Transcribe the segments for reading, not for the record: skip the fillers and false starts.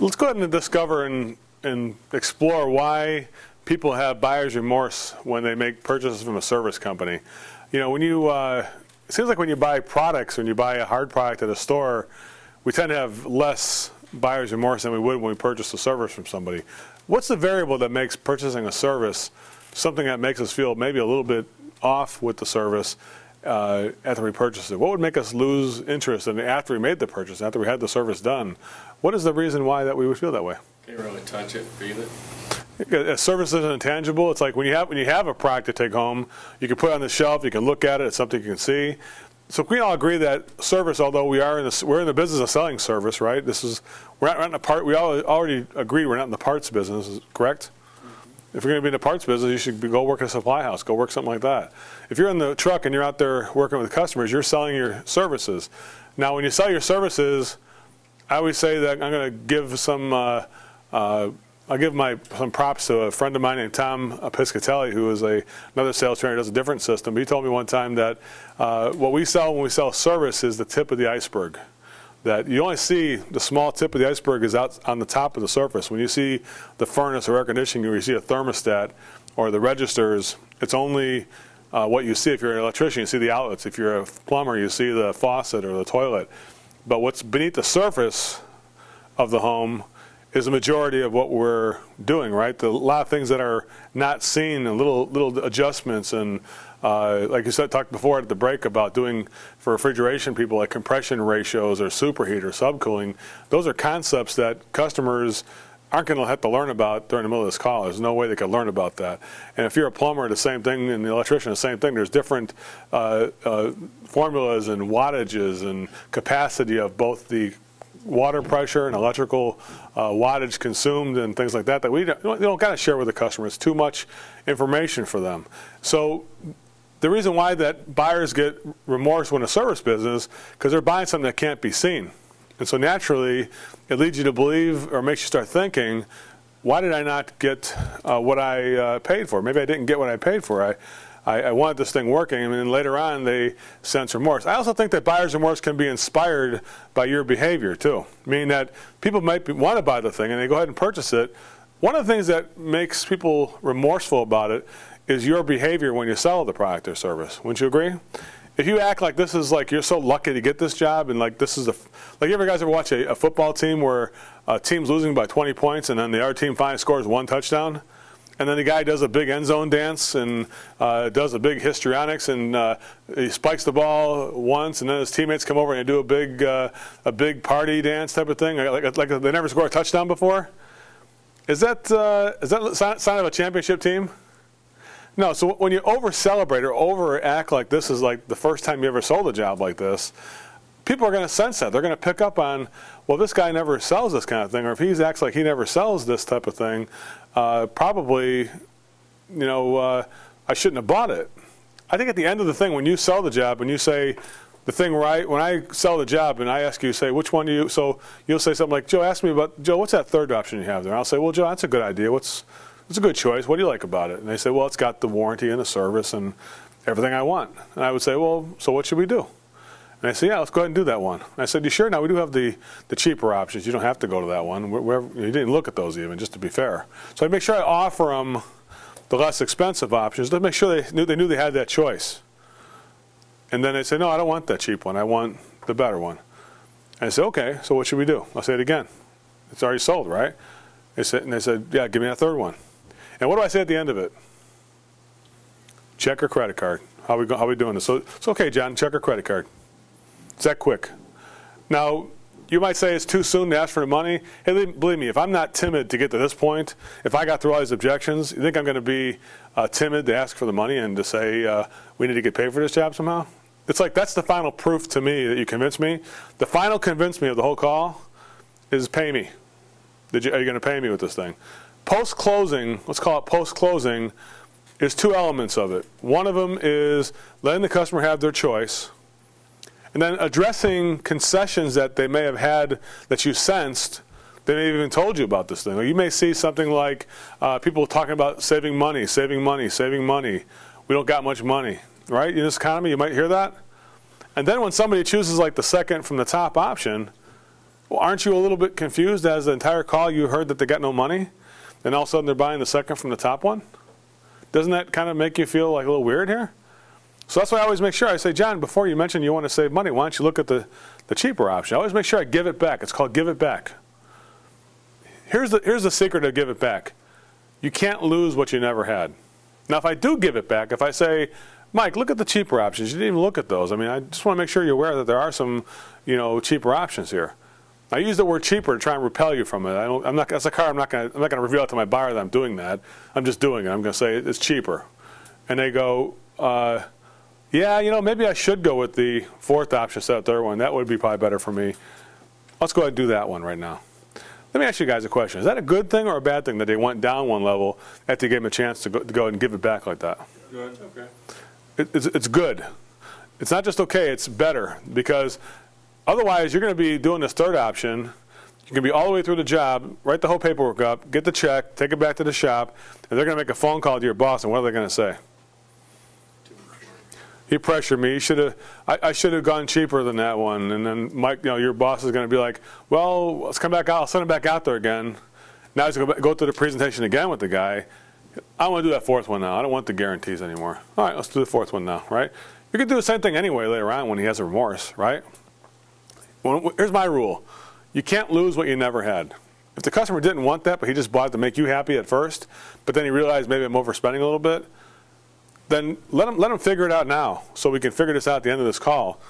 Let's go ahead and discover and explore why people have buyer's remorse when they make purchases from a service company. You know, when you, it seems like when you buy products, when you buy a hard product at a store, we tend to have less buyer's remorse than we would when we purchase a service from somebody. What's the variable that makes purchasing a service something that makes us feel maybe a little bit off with the service after we purchase it? What would make us lose interest in after we made the purchase, after we had the service done? What is the reason why that we would feel that way? Can't really touch it, feel it. A service isn't intangible. It's like when you have a product to take home, you can put it on the shelf, you can look at it, it's something you can see. So we all agree that service, although we're in the business of selling service, right? We're not in the part. We all already agree we're not in the parts business, correct? If you're going to be in the parts business, you should go work at a supply house, go work something like that. If you're in the truck and you're out there working with customers, you're selling your services. Now, when you sell your services, I always say that I'm going to give some. I'll give some props to a friend of mine named Tom Piscatelli, who is another sales trainer, does a different system. But he told me one time that what we sell when we sell service is the tip of the iceberg. That you only see the small tip of the iceberg is out on the top of the surface. When you see the furnace or air conditioning, or you see a thermostat or the registers, it's only what you see. If you're an electrician, you see the outlets. If you're a plumber, you see the faucet or the toilet. But what's beneath the surface of the home is the majority of what we're doing, right? A lot of things that are not seen, and little adjustments, and like you said, talked before at the break about doing for refrigeration people like compression ratios or superheat or subcooling. Those are concepts that customers aren't going to have to learn about during the middle of this call. There's no way they can learn about that. And if you're a plumber, the same thing, and the electrician, the same thing. There's different formulas and wattages and capacity of both the water pressure and electrical wattage consumed and things like that that we don't got to share with the customer. It's too much information for them. So the reason why that buyers get remorse when a service business, because they're buying something that can't be seen. And so naturally, it leads you to believe, or makes you start thinking, why did I not get what I paid for? Maybe I didn't get what I paid for. I wanted this thing working, and then later on they sense remorse. I also think that buyer's remorse can be inspired by your behavior too, meaning that people might want to buy the thing and they go ahead and purchase it. One of the things that makes people remorseful about it is your behavior when you sell the product or service. Wouldn't you agree? If you act like this is like you're so lucky to get this job, and like this is like, you ever watch a football team where a team's losing by 20 points and then the other team finally scores 1 touchdown? And then the guy does a big end zone dance and does a big histrionics, and he spikes the ball once, and then his teammates come over and they do a big party dance type of thing, like they never scored a touchdown before. Is that sign of a championship team? No. So when you over celebrate or over act like this is like the first time you ever sold a job like this, people are going to sense that. They're going to pick up on, well, this guy never sells this kind of thing, or if he acts like he never sells this type of thing, probably, I shouldn't have bought it. I think at the end of the thing, when you sell the job and you say the thing right, when I sell the job and I ask you, say, which one do you, so you'll say something like, Joe, ask me about, Joe, what's that third option you have there? And I'll say, well, Joe, that's a good idea. It's a good choice. What do you like about it? And they say, well, it's got the warranty and the service and everything I want. And I would say, well, so what should we do? And I said, yeah, let's go ahead and do that one. And I said, you sure? Now, we do have the cheaper options. You don't have to go to that one. You didn't look at those even, just to be fair. So I make sure I offer them the less expensive options to make sure they knew they had that choice. And then they say, no, I don't want that cheap one. I want the better one. And I said, okay, so what should we do? I'll say it again. It's already sold, right? And they said, yeah, give me that third one. And what do I say at the end of it? Check or credit card. How are we doing this? So it's okay, John, check or credit card. It's that quick. Now, you might say it's too soon to ask for the money. Hey, believe me, if I'm not timid to get to this point, if I got through all these objections, you think I'm going to be timid to ask for the money and to say we need to get paid for this job somehow? It's like that's the final proof to me that you convinced me. The final convince me of the whole call is pay me. Are you going to pay me with this thing? Post-closing, let's call it post-closing, is 2 elements of it. One of them is letting the customer have their choice, and then addressing concessions that they may have had that you sensed. They may have even told you about this thing. Or you may see something like people talking about saving money, saving money, saving money. We don't got much money, right? In this economy, you might hear that. And then when somebody chooses like the second from the top option, Well, aren't you a little bit confused as the entire call you heard that they got no money, and all of a sudden they're buying the second from the top one? Doesn't that kind of make you feel like a little weird here? So that's why I always make sure I say, John, before you mention you want to save money, why don't you look at the cheaper option? I always make sure I give it back. It's called give it back. Here's the secret of give it back. You can't lose what you never had. Now, if I do give it back, if I say, Mike, look at the cheaper options. You didn't even look at those. I mean, I just want to make sure you're aware that there are some, cheaper options here. I use the word cheaper to try and repel you from it. That's a car I'm not going to reveal it to my buyer that I'm doing that. I'm just doing it. I'm going to say it's cheaper. And they go, yeah, maybe I should go with the fourth option instead of the third one. That would be probably better for me. Let's go ahead and do that one right now. Let me ask you guys a question. Is that a good thing or a bad thing that they went down one level after you gave them a chance to go ahead and give it back like that? Good. Okay. It's good. It's not just okay, it's better, because otherwise you're going to be doing this third option. You can be all the way through the job, write the whole paperwork up, get the check, take it back to the shop, and they're going to make a phone call to your boss, and what are they going to say? He pressured me. I should have gone cheaper than that one. And then Mike, your boss is going to be like, well, let's come back out. I'll send him back out there again. Now he's going to go through the presentation again with the guy. I don't want to do that fourth one now. I don't want the guarantees anymore. All right, let's do the fourth one now, right? You can do the same thing anyway later on when he has a remorse, right? Well, here's my rule. You can't lose what you never had. If the customer didn't want that, but he just bought it to make you happy at first, but then he realized maybe I'm overspending a little bit, then let him figure it out now so we can figure this out at the end of this call.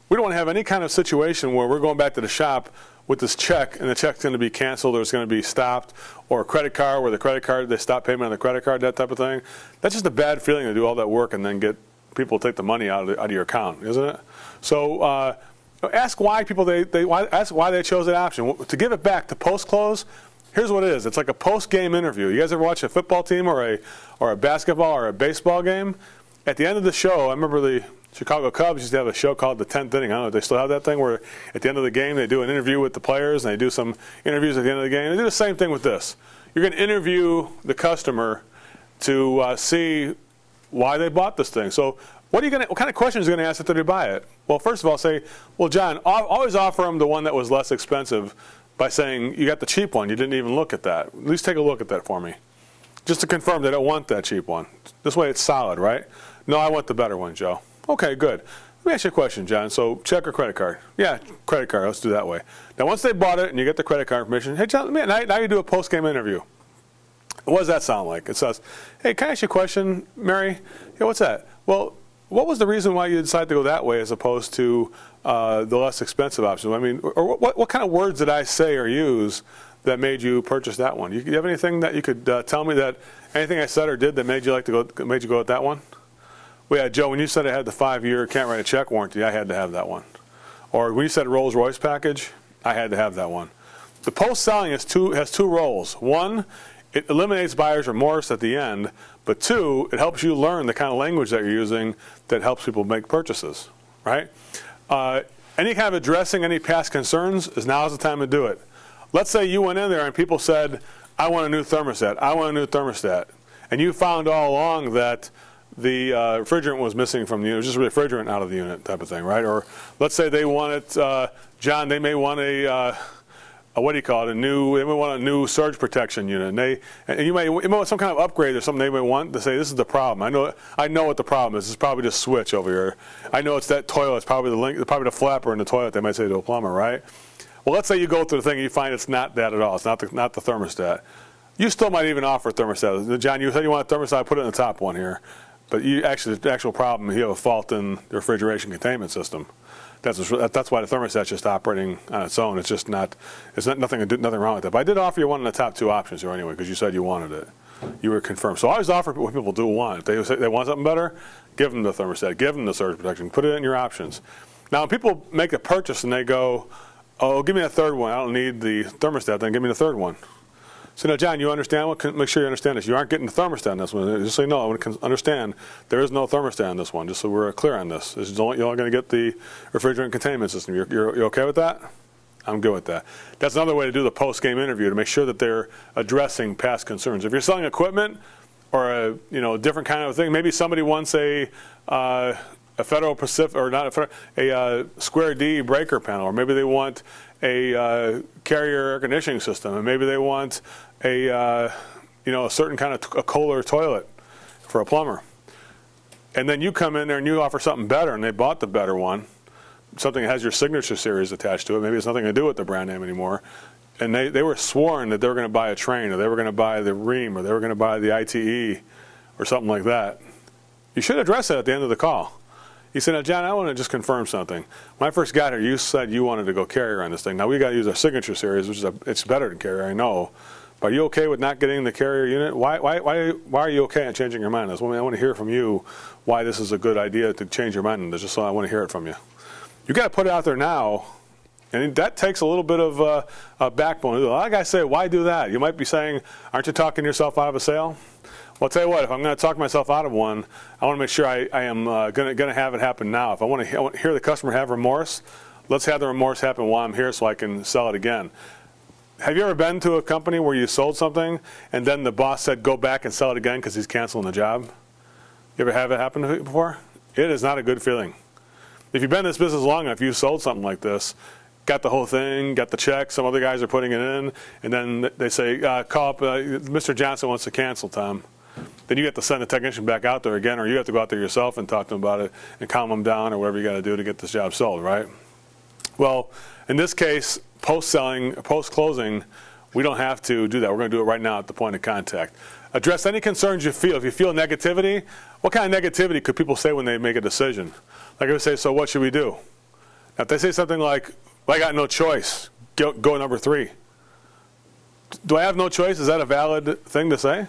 We don't want to have any kind of situation where we're going back to the shop with this check and the check's going to be canceled or it's going to be stopped, or a credit card where the credit card, they stop payment on the credit card, that type of thing. That's just a bad feeling to do all that work and then get people to take the money out of your account, isn't it? So ask why people ask why they chose that option. To give it back to post-close, here's what it is. It's like a post-game interview. You guys ever watch a football team or a basketball or a baseball game? At the end of the show, I remember the Chicago Cubs used to have a show called The 10th Inning. I don't know if they still have that thing where at the end of the game they do an interview with the players and they do some interviews at the end of the game. They do the same thing with this. You're going to interview the customer to see why they bought this thing. So what kind of questions are you going to ask after they buy it? Well, first of all, say, well, John, always offer them the one that was less expensive by saying, you got the cheap one. You didn't even look at that. At least take a look at that for me. Just to confirm they don't want that cheap one. This way it's solid, right? No, I want the better one, Joe. Okay, good. Let me ask you a question, John. So check or credit card? Yeah, credit card. Let's do that way. Now, once they bought it and you get the credit card information, hey, John, now you do a post-game interview. What does that sound like? It says, hey, can I ask you a question, Mary? Hey, what's that? Well, what was the reason why you decided to go that way as opposed to the less expensive option? I mean, or what kind of words did I say or use that made you purchase that one? You have anything that you could tell me that anything I said or did that made you go with that one? Well, yeah, Joe, when you said I had the 5-year can't write a check warranty, I had to have that one. Or when you said Rolls Royce package, I had to have that one. The post-selling has two roles. One, it eliminates buyer's remorse at the end, but two, it helps you learn the kind of language that you're using that helps people make purchases, right? Any kind of addressing any past concerns now's the time to do it. Let's say you went in there and people said, I want a new thermostat, I want a new thermostat, and you found all along that the refrigerant was missing from the unit, just refrigerant out of the unit type of thing, right? Or let's say they wanted, John, they may want what do you call it? They may want a new surge protection unit, and you may want some kind of upgrade or something they may want to say this is the problem. I know what the problem is. It's probably just switch over here. I know it's that toilet. It's probably the flapper in the toilet. They might say to a plumber, right? Well, let's say you go through the thing and you find it's not that at all. It's not the thermostat. You still might even offer a thermostat. John, you said you want a thermostat. I put it in the top one here, but the actual problem, you have a fault in the refrigeration containment system. That's why the thermostat's just operating on its own. It's just not. Nothing wrong with that. But I did offer you one of the top two options here anyway because you said you wanted it. You were confirmed. So I always offer what people do want. If they say they want something better, give them the thermostat, give them the surge protection, put it in your options. Now, when people make a purchase and they go, "Oh, give me a third one. I don't need the thermostat. Then give me the third one." So now, John, you understand? Make sure you understand this. You aren't getting the thermostat in this one. Just so you know, I want to understand there is no thermostat in this one. Just so we're clear on this. You're only going to get the refrigerant containment system. You're okay with that? I'm good with that. That's another way to do the post-game interview to make sure that they're addressing past concerns. If you're selling equipment or a different kind of thing, maybe somebody wants a Federal Pacific or not a Square D breaker panel, or maybe they want a carrier air conditioning system, and maybe they want a certain kind of a Kohler toilet for a plumber. And then you come in there and you offer something better, and they bought the better one, something that has your signature series attached to it. Maybe it's nothing to do with the brand name anymore. And they were sworn that they were going to buy a Train, or they were going to buy the Ream, or they were going to buy the ITE, or something like that. You should address it at the end of the call. You said, now, John, I want to just confirm something. When I first got here, you said you wanted to go carrier on this thing. Now, we got to use our signature series, which is it's better than carrier, I know. But are you okay with not getting the carrier unit? Why are you okay on changing your mind on this? I want to hear from you why this is a good idea to change your mind on this, just so I want to hear it from you. You got to put it out there now, and that takes a little bit of a backbone. A lot of guys say, why do that? You might be saying, aren't you talking yourself out of a sale? Well, I'll tell you what, if I'm going to talk myself out of one, I want to make sure I am going to have it happen now. If I want to hear the customer have remorse, let's have the remorse happen while I'm here so I can sell it again. Have you ever been to a company where you sold something and then the boss said go back and sell it again because he's canceling the job? You ever have it happen to you before? It is not a good feeling. If you've been in this business long enough, you've sold something like this, got the whole thing, got the check, some other guys are putting it in, and then they say, call up, Mr. Johnson wants to cancel, Tom. Then you have to send the technician back out there again, or you have to go out there yourself and talk to them about it and calm them down or whatever you got to do to get this job sold, right? Well, in this case, post-selling, post-closing, we don't have to do that. We're going to do it right now at the point of contact. Address any concerns you feel. If you feel negativity, what kind of negativity could people say when they make a decision? Like I would say, so what should we do? Now, if they say something like, well, I got no choice, go number 3. Do I have no choice? Is that a valid thing to say?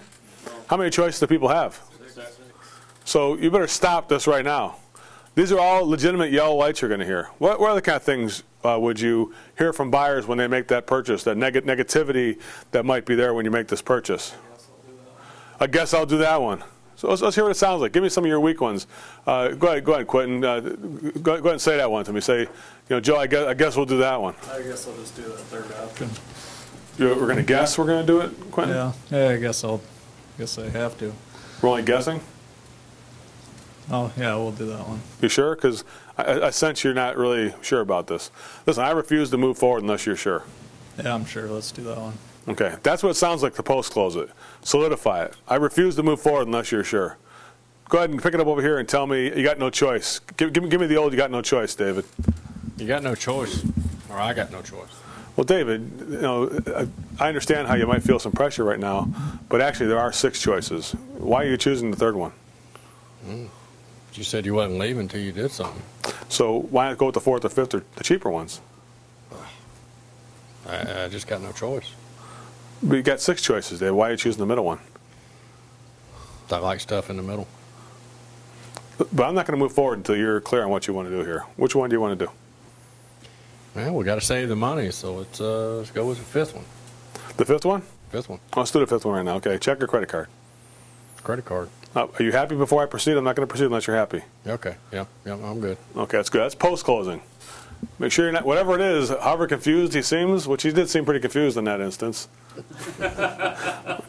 How many choices do people have? 6. So you better stop this right now. These are all legitimate yellow lights you're going to hear. What other kind of things would you hear from buyers when they make that purchase, that negativity that might be there when you make this purchase? I guess I'll do that one. So let's hear what it sounds like. Give me some of your weak ones. Go ahead, Quentin. Go ahead and say that one to me. Say, Joe, I guess we'll do that one. I guess I'll just do that third option. We're going to guess we're going to do it, Quentin? Yeah, I guess I have to. We're only guessing? Oh, yeah, we'll do that one. You sure? Because I sense you're not really sure about this. Listen, I refuse to move forward unless you're sure. Yeah, I'm sure. Let's do that one. Okay, that's what it sounds like to post-close it. Solidify it. I refuse to move forward unless you're sure. Go ahead and pick it up over here and tell me you got no choice. Give me the old you got no choice, David. You got no choice, or I got no choice. Well, David, I understand how you might feel some pressure right now, but actually there are 6 choices. Why are you choosing the third one? You said you wasn't leaving until you did something. So why not go with the 4th or 5th or the cheaper ones? I just got no choice. But you got 6 choices, Dave. Why are you choosing the middle one? I like stuff in the middle. But I'm not going to move forward until you're clear on what you want to do here. Which one do you want to do? Well, we got to save the money, so let's go with the 5th one. The 5th one? 5th one. Let's do the 5th one right now. Okay, check your credit card. Credit card. Are you happy before I proceed? I'm not going to proceed unless you're happy. Okay. Yeah, I'm good. Okay, that's good. That's post-closing. Make sure you're not, whatever it is, however confused he seems, which he did seem pretty confused in that instance.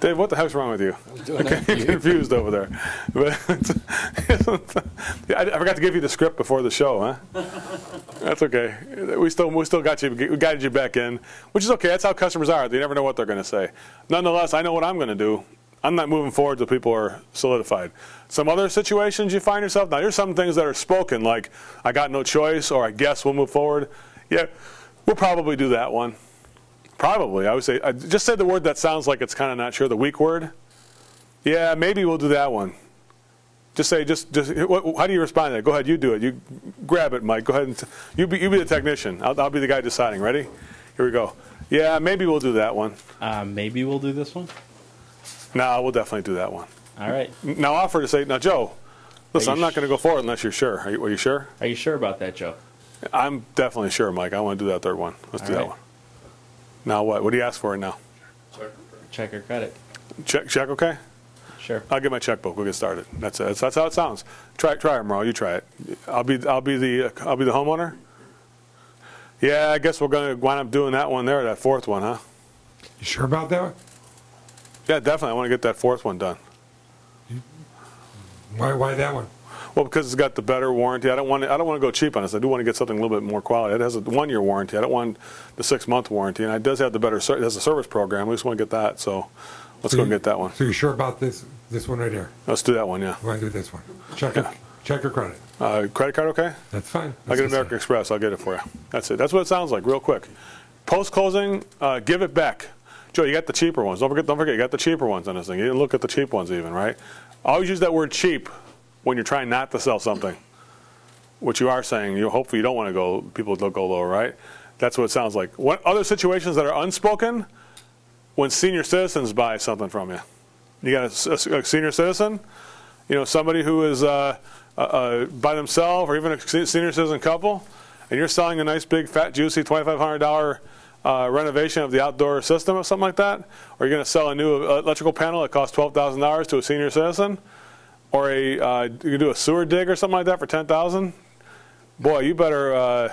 Dave, what the heck's wrong with you? Okay, you're confused over there. But I forgot to give you the script before the show, huh? That's okay. We still got you. We guided you back in, which is okay. That's how customers are. They never know what they're going to say. Nonetheless, I know what I'm going to do. I'm not moving forward until people are solidified. Some other situations you find yourself, now here's some things that are spoken, like I got no choice, or I guess we'll move forward. Yeah, we'll probably do that one. Probably, I would say. Just say the word that sounds like it's kind of not sure, the weak word. Yeah, maybe we'll do that one. Just say, how do you respond to that? Go ahead, you do it. You grab it, Mike. Go ahead and you be the technician. I'll be the guy deciding. Ready? Here we go. Yeah, maybe we'll do that one. Maybe we'll do this one. No, we'll definitely do that one. All right. Now offer to say, now Joe, listen, I'm not going to go forward unless you're sure. Are you sure? Are you sure about that, Joe? I'm definitely sure, Mike. I want to do that third one. Let's do that one. Now what? What do you ask for now? Check or credit. Check, okay? Sure. I'll get my checkbook. We'll get started. That's it. That's how it sounds. Try it, Merle. You try it. I'll be the homeowner. Yeah, I guess we're going to wind up doing that one there, that 4th one, huh? You sure about that one? Yeah, definitely. I want to get that 4th one done. Why that one? Well, because it's got the better warranty. I don't want to go cheap on this. I do want to get something a little bit more quality. It has a 1-year warranty. I don't want the 6-month warranty, and it does have the better. It has a service program. We just want to get that. So let's go and get that one. So you're sure about this one right here? Let's do that one. Yeah. Why do this one? Check your credit. Credit card, okay? That's fine. I'll get American Express. I'll get it for you. That's it. That's what it sounds like, real quick. Post closing, give it back. Joe, you got the cheaper ones. Don't forget, you got the cheaper ones on this thing. You didn't look at the cheap ones even, right? Always use that word cheap when you're trying not to sell something, which you are saying. Hopefully you don't want to go. People don't go lower, right? That's what it sounds like. What other situations that are unspoken? When senior citizens buy something from you, you got a senior citizen, somebody who is by themselves, or even a senior citizen couple, and you're selling a nice big fat juicy $2,500 renovation of the outdoor system or something like that, or you're going to sell a new electrical panel that costs $12,000 to a senior citizen, or you can do a sewer dig or something like that for $10,000. Boy, you better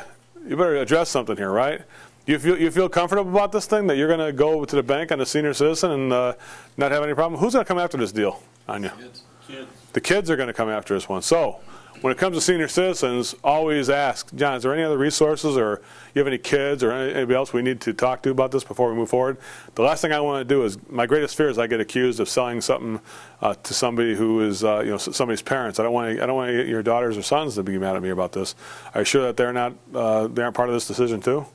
address something here, right? You feel comfortable about this thing, that you're going to go to the bank on a senior citizen and not have any problem? Who's going to come after this deal on you? Kids. The kids are going to come after this one. So when it comes to senior citizens, always ask, John, is there any other resources, or you have any kids or anybody else we need to talk to about this before we move forward? The last thing I want to do is, my greatest fear is I get accused of selling something to somebody who is somebody's parents. I don't want your daughters or sons to be mad at me about this. Are you sure that they aren't part of this decision too?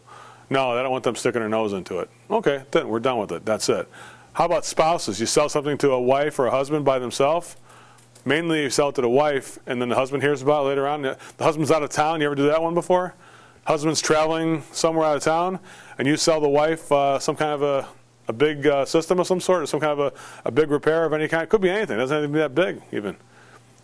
No, I don't want them sticking their nose into it. Okay, then we're done with it. That's it. How about spouses? You sell something to a wife or a husband by themselves. Mainly you sell it to the wife, and then the husband hears about it later on. The husband's out of town. You ever do that one before? Husband's traveling somewhere out of town, and you sell the wife some kind of a big system of some sort, or some kind of a big repair of any kind. It could be anything. It doesn't have to be that big even.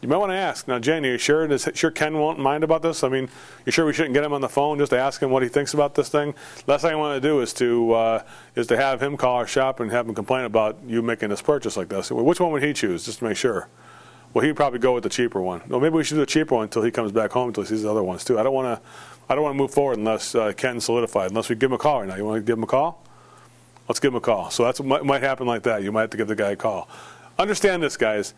You might want to ask. Now, Jane, are you sure Ken won't mind about this? I mean, you sure we shouldn't get him on the phone just to ask him what he thinks about this thing? Last thing I want to do is to have him call our shop and have him complain about you making this purchase like this. Which one would he choose, just to make sure? Well, he'd probably go with the cheaper one. Well, maybe we should do the cheaper one until he comes back home, until he sees the other ones too. I don't want to move forward unless Ken's solidified. Unless we give him a call right now. You want to give him a call? Let's give him a call. So that's what might happen like that. You might have to give the guy a call. Understand this, guys.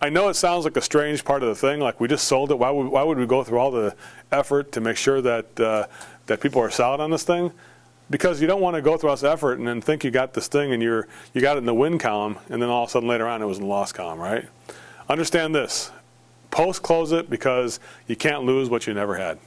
I know it sounds like a strange part of the thing, like we just sold it. Why would we go through all the effort to make sure that that people are solid on this thing? Because you don't want to go through all this effort and then think you got this thing and you got it in the win column, and then all of a sudden later on it was in the loss column, right? Understand this. Post-close it, because you can't lose what you never had.